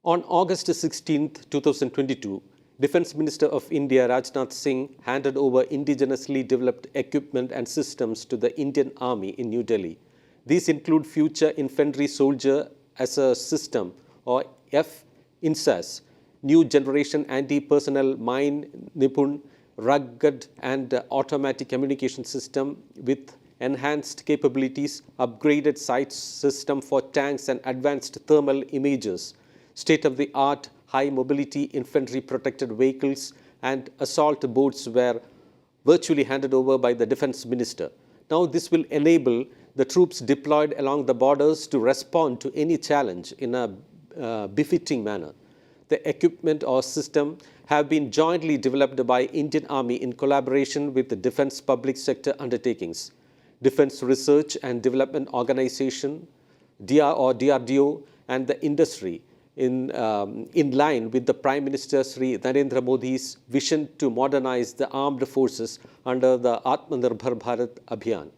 On August 16, 2022, Defence Minister of India Rajnath Singh handed over indigenously developed equipment and systems to the Indian Army in New Delhi. These include Future Infantry Soldier as a System or FINSAS, New Generation Anti-Personnel Mine Nipun, rugged and automatic communication system with enhanced capabilities, upgraded sight system for tanks and advanced thermal imagers, state-of-the-art high-mobility infantry protected vehicles and assault boats were virtually handed over by the Defence Minister. Now this will enable the troops deployed along the borders to respond to any challenge in a befitting manner. The equipment or system have been jointly developed by Indian Army in collaboration with the Defence Public Sector Undertakings, Defence Research and Development Organization, DRDO, and the industry in line with the Prime Minister Sri Narendra Modi's vision to modernize the armed forces under the Atmanirbhar Bharat Abhiyan.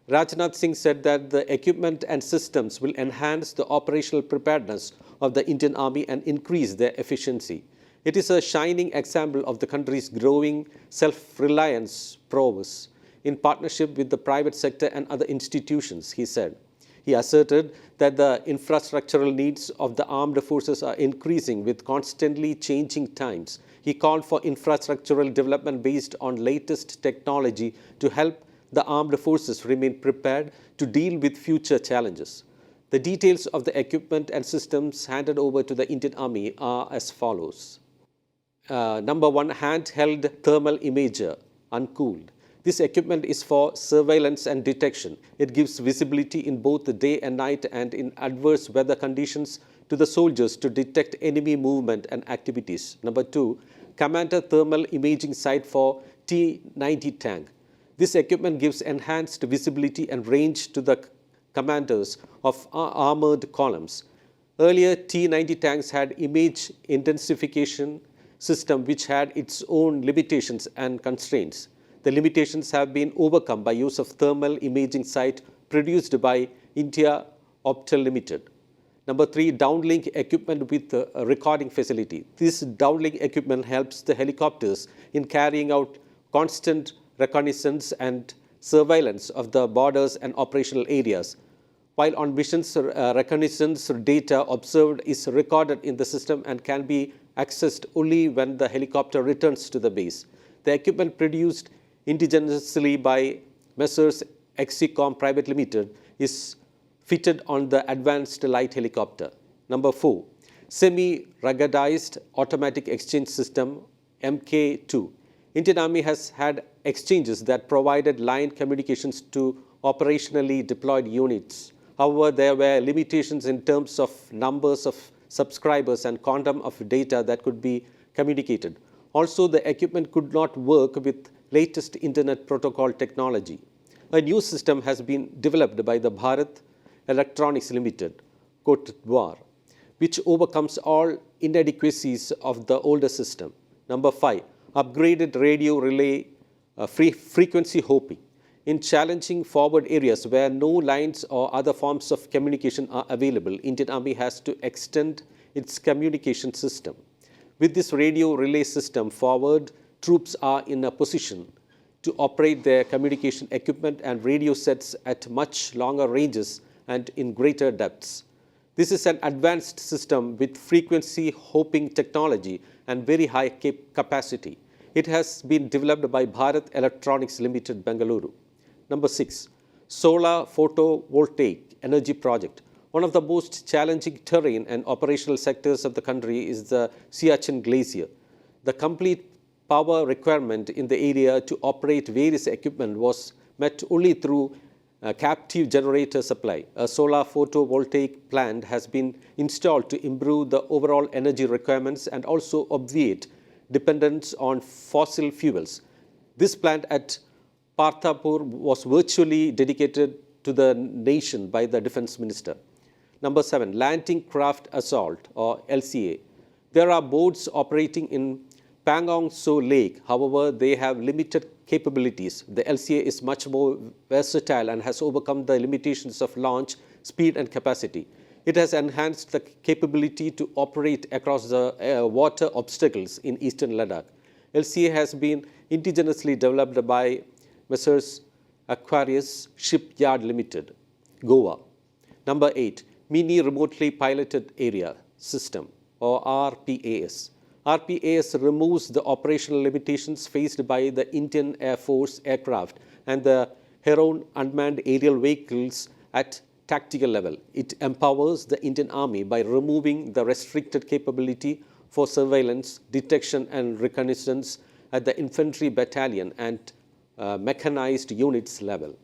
Rajnath Singh said that the equipment and systems will enhance the operational preparedness of the Indian Army and increase their efficiency. It is a shining example of the country's growing self-reliance prowess in partnership with the private sector and other institutions, he said. He asserted that the infrastructural needs of the armed forces are increasing with constantly changing times. He called for infrastructural development based on latest technology to help the armed forces remain prepared to deal with future challenges. The details of the equipment and systems handed over to the Indian Army are as follows. Number one, handheld thermal imager, uncooled. This equipment is for surveillance and detection. It gives visibility in both the day and night and in adverse weather conditions to the soldiers to detect enemy movement and activities. Number two, commander thermal imaging sight for T-90 tank. This equipment gives enhanced visibility and range to the commanders of armored columns. Earlier, T-90 tanks had image intensification system which had its own limitations and constraints. The limitations have been overcome by use of thermal imaging sight produced by India Optel Limited. Number three, downlink equipment with a recording facility. This downlink equipment helps the helicopters in carrying out constant reconnaissance and surveillance of the borders and operational areas. While on missions, reconnaissance data observed is recorded in the system and can be accessed only when the helicopter returns to the base. The equipment produced indigenously by Messrs. Exicom Private Limited is fitted on the Advanced Light Helicopter. Number four, Semi-Ruggedized Automatic Exchange System, MK2. Indian Army has had exchanges that provided line communications to operationally deployed units. However, there were limitations in terms of numbers of subscribers and quantum of data that could be communicated. Also, the equipment could not work with latest internet protocol technology. A new system has been developed by the Bharat Electronics Limited, Cote d'Ivoire, which overcomes all inadequacies of the older system. Number five, upgraded radio relay frequency hopping. In challenging forward areas where no lines or other forms of communication are available, Indian Army has to extend its communication system. With this radio relay system forward, troops are in a position to operate their communication equipment and radio sets at much longer ranges and in greater depths. This is an advanced system with frequency hopping technology and very high capacity. It has been developed by Bharat Electronics Limited, Bengaluru. Number six, solar photovoltaic energy project. One of the most challenging terrain and operational sectors of the country is the Siachen Glacier. The complete power requirement in the area to operate various equipment was met only through captive generator supply. A solar photovoltaic plant has been installed to improve the overall energy requirements and also obviate dependence on fossil fuels. This plant at Parthapur was virtually dedicated to the nation by the Defence Minister. Number seven, Landing Craft Assault or LCA. There are boats operating in Pangong So Lake. However, they have limited capabilities. The LCA is much more versatile and has overcome the limitations of launch, speed and capacity. It has enhanced the capability to operate across the water obstacles in eastern Ladakh. LCA has been indigenously developed by Messrs. Aquarius Shipyard Limited, Goa. Number 8, Mini Remotely Piloted Area System, or RPAS. RPAS removes the operational limitations faced by the Indian Air Force aircraft and the Heron unmanned aerial vehicles at tactical level. It empowers the Indian Army by removing the restricted capability for surveillance, detection, and reconnaissance at the infantry battalion and mechanized units level.